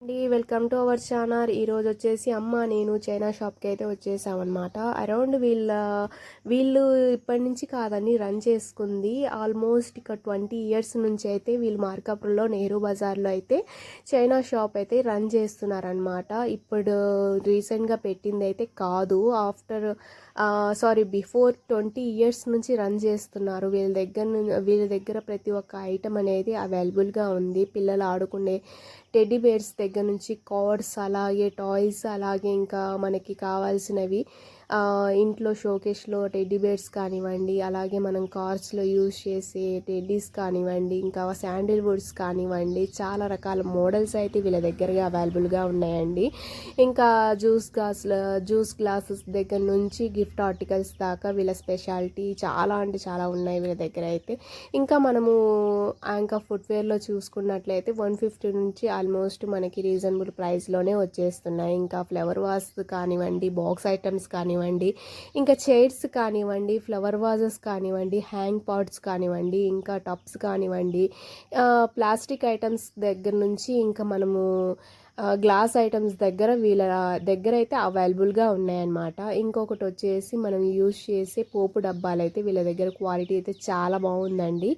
Welcome to our channel. ఈరోజు వచ్చేసి అమ్మ నేను చైనా షాప్కి అయితే వచ్చేసామన్నమాట. అరౌండ్ వీళ్ళు ఇప్పటి నుంచి కాదని రన్ చేసుకుంది ఆల్మోస్ట్ ఇక 20 ఇయర్స్ నుంచి అయితే వీళ్ళు మార్కాపురంలో నెహ్రూ బజార్లో అయితే చైనా షాప్ అయితే రన్ చేస్తున్నారనమాట. ఇప్పుడు రీసెంట్గా పెట్టింది అయితే కాదు, బిఫోర్ 20 ఇయర్స్ నుంచి రన్ చేస్తున్నారు. వీళ్ళ దగ్గర ప్రతి ఒక్క ఐటమ్ అనేది అవైలబుల్గా ఉంది. పిల్లలు ఆడుకునే టెడ్డీ బేర్స్ దగ్గర నుంచి కార్డ్స్, అలాగే టాయ్స్, అలాగే ఇంకా మనకి కావాల్సినవి ఇంట్లో షోకేస్లో టెడ్డీ బేర్స్ కానివ్వండి, అలాగే మనం కార్స్లో యూజ్ చేసే టెడ్డీస్ కానివ్వండి, ఇంకా శాండిల్వుడ్స్ కానివ్వండి, చాలా రకాల మోడల్స్ అయితే వీళ్ళ దగ్గరగా అవైలబుల్గా ఉన్నాయండి. ఇంకా జ్యూస్ గ్లాసెస్ దగ్గర నుంచి గిఫ్ట్ ఆర్టికల్స్ దాకా వీళ్ళ స్పెషాలిటీ చాలా అంటే చాలా ఉన్నాయి వీళ్ళ దగ్గర అయితే. ఇంకా మనము ఇంకా ఫుట్వేర్లో చూసుకున్నట్లయితే 150 నుంచి ఆల్మోస్ట్ మనకి రీజనబుల్ ప్రైస్లోనే వచ్చేస్తున్నాయి. ఇంకా ఫ్లవర్ వాస్ కానివ్వండి, బాక్స్ ఐటమ్స్ కానివ్వండి, ఇంకా చైర్స్ కానివ్వండి, ఫ్లవర్ వాజెస్ కానివ్వండి, హ్యాంగ్ పాట్స్ కానివ్వండి, ఇంకా టబ్స్ కానివ్వండి, ప్లాస్టిక్ ఐటమ్స్ దగ్గర నుంచి ఇంకా మనము గ్లాస్ ఐటమ్స్ వీళ్ళ దగ్గర అయితే అవైలబుల్గా ఉన్నాయన్నమాట. ఇంకొకటి వచ్చేసి మనం యూజ్ చేసే పోపు డబ్బాలు అయితే వీళ్ళ దగ్గర క్వాలిటీ అయితే చాలా బాగుందండి.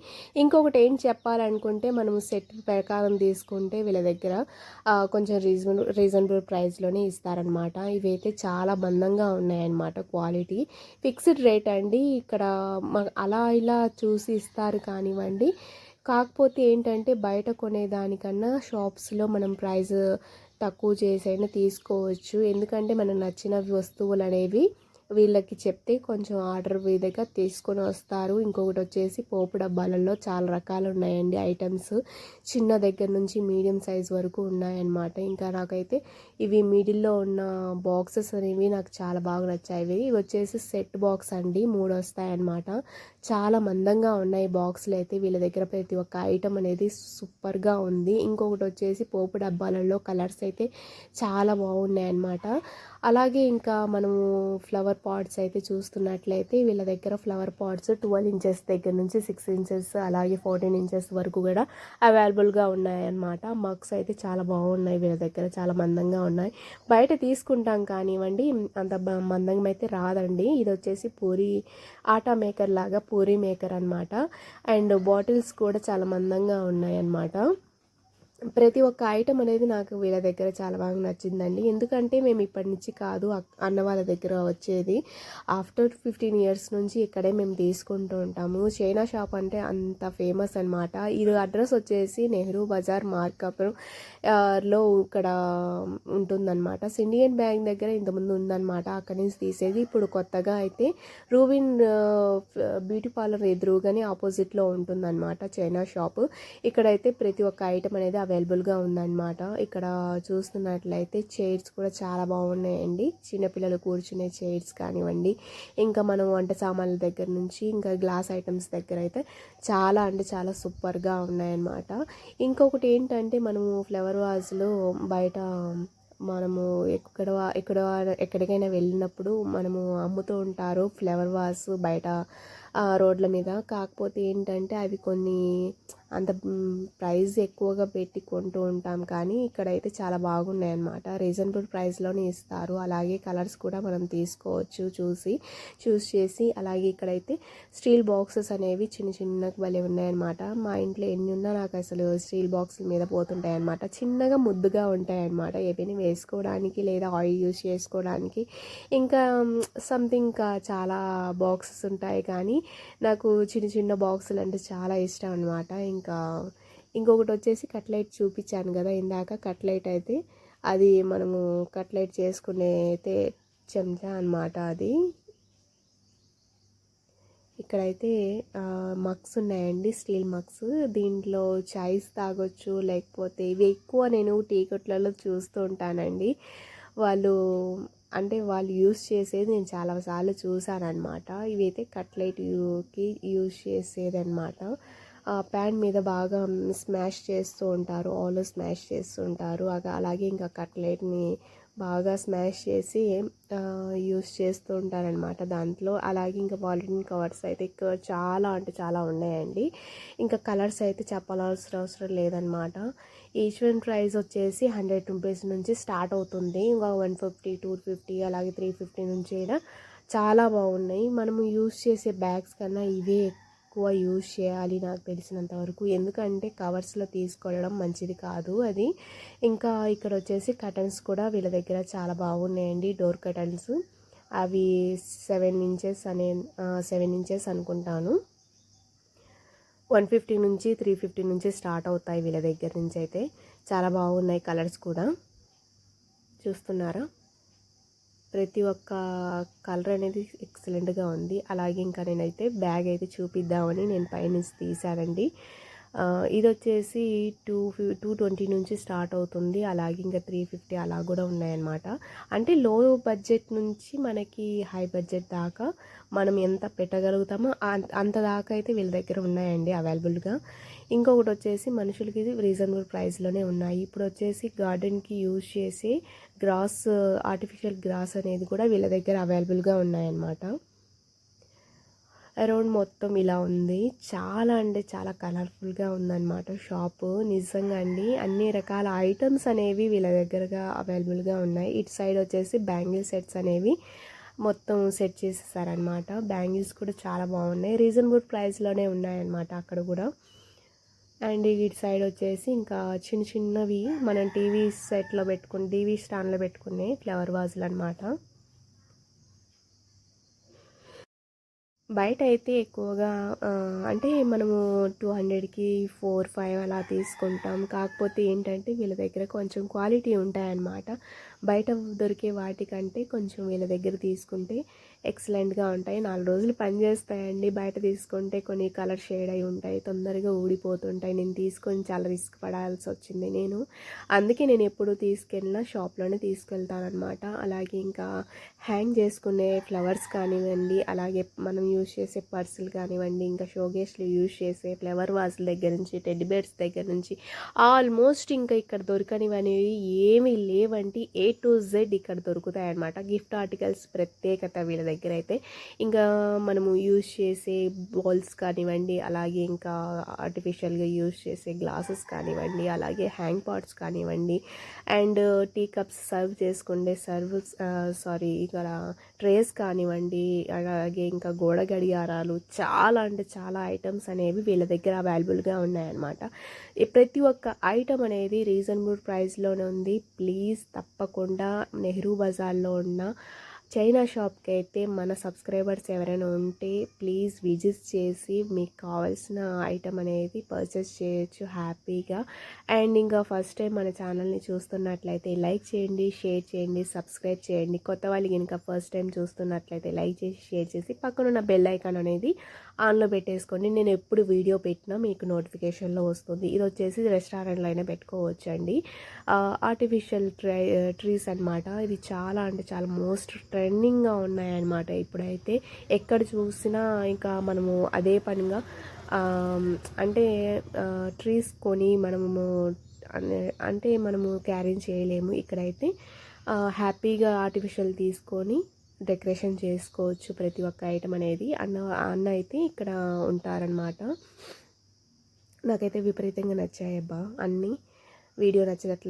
ఇంకొకటి ఏం చెప్పాలనుకుంటే మనం సెట్ ప్రకారం తీసుకుంటే వీళ్ళ దగ్గర కొంచెం రీజనబుల్ ప్రైస్లోనే ఇస్తారనమాట. ఇవైతే చాలా మందంగా ఉన్నాయన్నమాట. క్వాలిటీ ఫిక్స్డ్ రేట్ అండి. ఇక్కడ అలా ఇలా చూసి ఇస్తారు కానివ్వండి. కాకపోతే ఏంటంటే బయట కొనేదానికన్నా షాప్స్లో మనం ప్రైస్ తక్కువ చేసైనా తీసుకోవచ్చు. ఎందుకంటే మనకు నచ్చిన వస్తువులు అనేవి వీళ్ళకి చెప్తే కొంచెం ఆర్డర్ మీదుగా తీసుకొని వస్తారు. ఇంకొకటి వచ్చేసి పోపు డబ్బాలలో చాలా రకాలు ఉన్నాయండి ఐటమ్స్. చిన్న దగ్గర నుంచి మీడియం సైజ్ వరకు ఉన్నాయన్నమాట. ఇంకా నాకైతే ఇవి మిడిల్లో ఉన్న బాక్సెస్ అనేవి నాకు చాలా బాగా నచ్చాయి. ఇవి వచ్చేసి సెట్ బాక్స్ అండి, 3 వస్తాయన్నమాట. చాలా మందంగా ఉన్నాయి బాక్సులు అయితే. వీళ్ళ దగ్గర ప్రతి ఒక్క ఐటమ్ అనేది సూపర్గా ఉంది. ఇంకొకటి వచ్చేసి పోపు డబ్బాలలో కలర్స్ అయితే చాలా బాగున్నాయి అన్నమాట. అలాగే ఇంకా మనము ఫ్లవర్ పాట్స్ అయితే చూస్తున్నట్లయితే వీళ్ళ దగ్గర ఫ్లవర్ పాట్స్ 12 ఇంచెస్ దగ్గర నుంచి 6 ఇంచెస్ అలాగే 14 ఇంచెస్ వరకు కూడా అవైలబుల్గా ఉన్నాయన్నమాట. మగ్స్ అయితే చాలా బాగున్నాయి వీళ్ళ దగ్గర, చాలా మందంగా ఉన్నాయి. బయట తీసుకుంటాం కానివ్వండి అంత మందంగా అయితే రాదండి. ఇది వచ్చేసి పూరి ఆటా మేకర్ లాగా పూరి మేకర్ అనమాట. అండ్ బాటిల్స్ కూడా చాలా మందంగా ఉన్నాయి అన్నమాట. ప్రతి ఒక్క ఐటమ్ అనేది నాకు వీళ్ళ దగ్గర చాలా బాగా నచ్చిందండి. ఎందుకంటే మేము ఇప్పటి నుంచి కాదు అన్న వాళ్ళ దగ్గర వచ్చేది. ఆఫ్టర్ 15 ఇయర్స్ నుంచి ఇక్కడే మేము తీసుకుంటూ ఉంటాము. చైనా షాప్ అంటే అంత ఫేమస్ అనమాట. ఇది అడ్రస్ వచ్చేసి నెహ్రూ బజార్ మార్కాపురం లో ఇక్కడ ఉంటుందన్నమాట. సిండియన్ బ్యాంక్ దగ్గర ఇంతకుముందు ఉందన్నమాట, అక్కడి నుంచి తీసేది. ఇప్పుడు కొత్తగా అయితే రూబిన్ బ్యూటీ పార్లర్ ఎదురుగానే ఆపోజిట్లో ఉంటుందన్నమాట చైనా షాప్. ఇక్కడైతే ప్రతి ఒక్క ఐటమ్ అనేది అవైలబుల్గా ఉందన్నమాట. ఇక్కడ చూస్తున్నట్లయితే చైర్స్ కూడా చాలా బాగున్నాయండి. చిన్నపిల్లలు కూర్చునే చైర్స్ కానివ్వండి, ఇంకా మనం వంట సామాన్ల దగ్గర నుంచి ఇంకా గ్లాస్ ఐటమ్స్ దగ్గర అయితే చాలా అంటే చాలా సూపర్గా ఉన్నాయన్నమాట. ఇంకొకటి ఏంటంటే మనము ఫ్లవర్ వాజ్లో బయట మనము ఎక్కడికైనా వెళ్ళినప్పుడు మనము అమ్ముతూ ఉంటారు ఫ్లవర్ వాస్ బయట రోడ్ల మీద. కాకపోతే ఏంటంటే అవి కొన్ని అంత ప్రైస్ ఎక్కువగా పెట్టి కొంటూ ఉంటాం, కానీ ఇక్కడైతే చాలా బాగున్నాయి అన్నమాట. రీజనబుల్ ప్రైస్లోనే ఇస్తారు. అలాగే కలర్స్ కూడా మనం తీసుకోవచ్చు చూస్ చేసి. అలాగే ఇక్కడైతే స్టీల్ బాక్సెస్ అనేవి చిన్న చిన్నగా భలే ఉన్నాయన్నమాట. మా ఇంట్లో ఎన్ని ఉన్నా నాకు అసలు స్టీల్ బాక్సుల మీద పోతుంటాయి అన్నమాట. చిన్నగా ముద్దుగా ఉంటాయి అన్నమాట. ఏమైనా వేసుకోవడానికి లేదా ఆయిల్ యూస్ చేసుకోవడానికి, ఇంకా సంథింగ్ చాలా బాక్సెస్ ఉంటాయి. కానీ నాకు చిన్న చిన్న బాక్సులు అంటే చాలా ఇష్టం అనమాట. ఇంకా ఇంకొకటి వచ్చేసి కట్లెట్ చూపించాను కదా ఇందాక. కట్లెట్ అయితే అది మనము కట్లెట్ చేసుకునే అయితే చెంచా అనమాట అది. ఇక్కడైతే మగ్స్ ఉన్నాయండి, స్టీల్ మగ్స్. దీంట్లో చాయ్స్ తాగొచ్చు, లేకపోతే ఇవి ఎక్కువ నేను టీ కొట్లలో చూస్తూ ఉంటానండి. వాళ్ళు యూస్ చేసేది నేను చాలాసార్లు చూసాను అనమాట. ఇవైతే కట్లెట్కి యూస్ చేసేది అనమాట. ప్యాన్ మీద బాగా స్మాష్ చేస్తూ ఉంటారు, ఆలు స్మాష్ చేస్తూ ఉంటారు. అలాగే ఇంకా కట్లెట్ని బాగా స్మాష్ చేసి యూస్ చేస్తూ ఉంటారనమాట దాంట్లో. అలాగే ఇంకా పాలిథిన్ కవర్స్ అయితే ఇక్కడ చాలా అంటే చాలా ఉన్నాయండి. ఇంకా కలర్స్ అయితే చెప్పాల్సిన అవసరం లేదనమాట. ఈచ్ వన్ ప్రైస్ వచ్చేసి 100 రూపీస్ నుంచి స్టార్ట్ అవుతుంది. ఇంకా 150, 250 అలాగే 350 నుంచి అయినా చాలా బాగున్నాయి. మనము యూస్ చేసే బ్యాగ్స్ కన్నా ఇవే ఎక్కువ యూజ్ చేయాలి నాకు తెలిసినంత వరకు. ఎందుకంటే కవర్స్లో తీసుకోవడం మంచిది కాదు అది. ఇంకా ఇక్కడ వచ్చేసి కర్టన్స్ కూడా వీళ్ళ దగ్గర చాలా బాగున్నాయండి. డోర్ కర్టన్స్ అవి 7 ఇంచెస్ 7 ఇంచెస్ అనుకుంటాను. 150 నుంచి 350 నుంచి స్టార్ట్ అవుతాయి వీళ్ళ దగ్గర నుంచి. అయితే చాలా బాగున్నాయి కలర్స్ కూడా. చూస్తున్నారా, ప్రతి ఒక్క కలర్ అనేది ఎక్సలెంట్గా ఉంది. అలాగే ఇంకా నేనైతే బ్యాగ్ అయితే చూపిద్దామని నేను పైనుంచి తీసానండి. ఇది వచ్చేసి 220 నుంచి స్టార్ట్ అవుతుంది. అలాగే ఇంకా 350 అలా కూడా ఉన్నాయన్నమాట. అంటే లో బడ్జెట్ నుంచి మనకి హై బడ్జెట్ దాకా మనం ఎంత పెట్టగలుగుతామో అంత దాకా అయితే వీళ్ళ దగ్గర ఉన్నాయండి అవైలబుల్గా. ఇంకొకటి వచ్చేసి మనుషులకి రీజనబుల్ ప్రైస్లోనే ఉన్నాయి. ఇప్పుడు వచ్చేసి గార్డెన్కి యూజ్ చేసే గ్రాస్, ఆర్టిఫిషియల్ గ్రాస్ అనేది కూడా వీళ్ళ దగ్గర అవైలబుల్గా ఉన్నాయన్నమాట. అరౌండ్ మొత్తం ఇలా ఉంది. చాలా అంటే చాలా కలర్ఫుల్గా ఉందన్నమాట షాపు. నిజంగా అండి అన్ని రకాల ఐటమ్స్ అనేవి వీళ్ళ దగ్గరగా అవైలబుల్గా ఉన్నాయి. ఇటు సైడ్ వచ్చేసి బ్యాంగిల్ సెట్స్ అనేవి మొత్తం సెట్ చేసేసారనమాట. బ్యాంగిల్స్ కూడా చాలా బాగున్నాయి, రీజనబుల్ ప్రైస్లోనే ఉన్నాయన్నమాట అక్కడ కూడా. అండ్ ఇటు సైడ్ వచ్చేసి ఇంకా చిన్న చిన్నవి మనం టీవీ సెట్లో పెట్టుకుని టీవీ స్టాండ్లో పెట్టుకునే ఫ్లవర్ వాజులు అనమాట. బయట అయితే ఎక్కువగా అంటే మనము 200కి 4, 5 అలా తీసుకుంటాం. కాకపోతే ఏంటంటే వీళ్ళ దగ్గర కొంచెం క్వాలిటీ ఉంటాయన్నమాట. బయట దొరికే వాటికంటే కొంచెం వీళ్ళ దగ్గర తీసుకుంటే ఎక్సలెంట్గా ఉంటాయి. 4 రోజులు పనిచేస్తాయండి. బయట తీసుకుంటే కొన్ని కలర్ షేడ్ అయి ఉంటాయి, తొందరగా ఊడిపోతుంటాయి. నేను తీసుకొని చాలా రిస్క్ పడాల్సి వచ్చింది. అందుకే నేను ఎప్పుడు తీసుకెళ్ళినా షాప్లోనే తీసుకెళ్తానమాట. అలాగే ఇంకా హ్యాంగ్ చేసుకునే ఫ్లవర్స్ కానివ్వండి, అలాగే మనం యూజ్ చేసే పర్సులు కానివ్వండి, ఇంకా షోకేస్లు యూజ్ చేసే ఫ్లవర్ వాజ్ల దగ్గర నుంచి టెడ్డీ బేర్స్ దగ్గర నుంచి ఆల్మోస్ట్ ఇంకా ఇక్కడ దొరకనివనేవి ఏమీ లేవంటే A to Z ఇక్కడ దొరుకుతాయి అన్నమాట. గిఫ్ట్ ఆర్టికల్స్ ప్రత్యేకత వీళ్ళ దగ్గర అయితే. ఇంకా మనము యూజ్ చేసే బౌల్స్ కానివ్వండి, అలాగే ఇంకా ఆర్టిఫిషియల్గా యూజ్ చేసే గ్లాసెస్ కానివ్వండి, అలాగే హ్యాంగ్ పాట్స్ కానివ్వండి, అండ్ టీ కప్స్ సర్వ్ చేసుకుంటే ఇక్కడ ట్రేస్ కానివ్వండి, అలాగే ఇంకా గోడ గడియారాలు, చాలా అంటే చాలా ఐటమ్స్ అనేవి వీళ్ళ దగ్గర అవైలబుల్గా ఉన్నాయన్నమాట. ప్రతి ఒక్క ఐటమ్ అనేది రీజనబుల్ ప్రైస్లోనే ఉంది. ప్లీజ్ తప్పకుండా నెహ్రూ బజార్లో ఉన్న చైనా షాప్కి అయితే మన సబ్స్క్రైబర్స్ ఎవరైనా ఉంటే ప్లీజ్ విజిట్ చేసి మీకు కావాల్సిన ఐటమ్ అనేది పర్చేస్ చేయొచ్చు హ్యాపీగా. అండ్ ఇంకా ఫస్ట్ టైం మన ఛానల్ని చూస్తున్నట్లయితే లైక్ చేయండి, షేర్ చేయండి, సబ్స్క్రైబ్ చేయండి. కొత్త వాళ్ళు కనుక ఫస్ట్ టైం చూస్తున్నట్లయితే లైక్ చేసి షేర్ చేసి పక్కనున్న బెల్ ఐకాన్ అనేది ఆన్లో పెట్టేసుకోండి. నేను ఎప్పుడు వీడియో పెట్టినా మీకు నోటిఫికేషన్లో వస్తుంది. ఇది వచ్చేసి రెస్టారెంట్లో అయినా పెట్టుకోవచ్చు అండి. ఆర్టిఫిషియల్ ట్రీస్ అనమాట. ఇది చాలా అంటే చాలా మోస్ట్ ట్రెండింగ్గా ఉన్నాయన్నమాట ఇప్పుడైతే. ఎక్కడ చూసినా ఇంకా మనము అదే పనిగా అంటే ట్రీస్ కొని మనము క్యారీ చేయలేము. ఇక్కడైతే హ్యాపీగా ఆర్టిఫిషియల్ తీసుకొని డెకరేషన్ చేసుకోవచ్చు ప్రతి ఒక్క ఐటమ్ అనేది. అన్న అయితే ఇక్కడ ఉంటారనమాట. నాకైతే విపరీతంగా నచ్చాయబ్బా అన్నీ. వీడియో నచ్చినట్లు